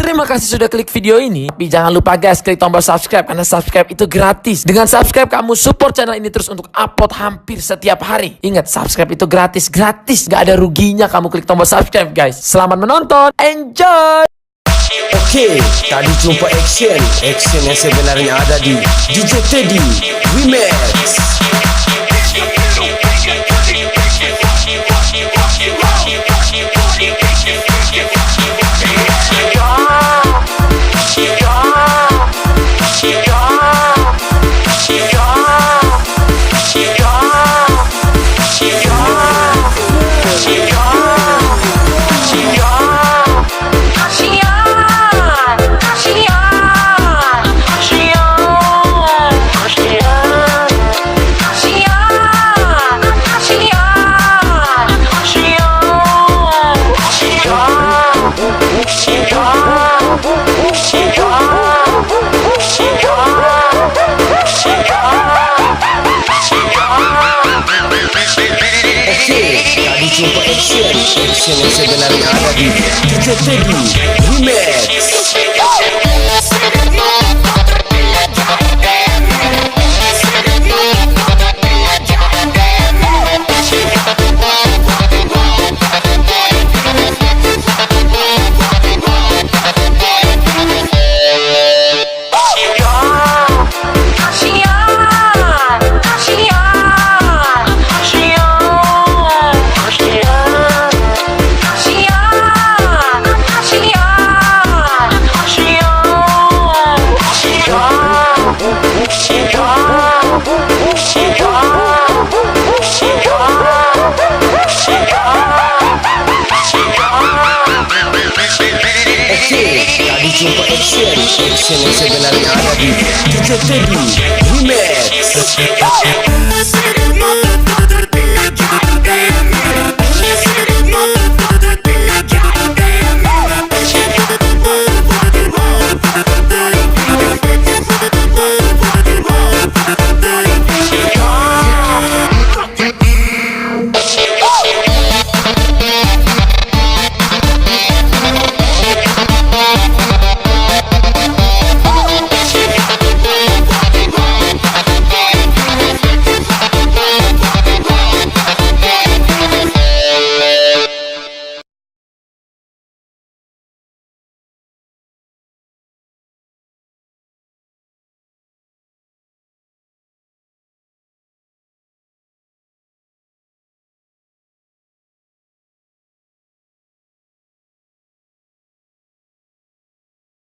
Terima kasih sudah klik video ini. Tapi jangan lupa guys, klik tombol subscribe karena subscribe itu gratis. Dengan subscribe kamu support channel ini terus untuk upload hampir setiap hari. Ingat, subscribe itu gratis. Gak ada ruginya kamu klik tombol subscribe guys. Selamat menonton, enjoy. Oke, tadi jumpa action yang sebenarnya ada di DJ Teddy Remix. Jumpa action yang sebenarnya ada di DJ Teddy Remix. Jumpa action yang sebenarnya ada di DJ Teddy Remix.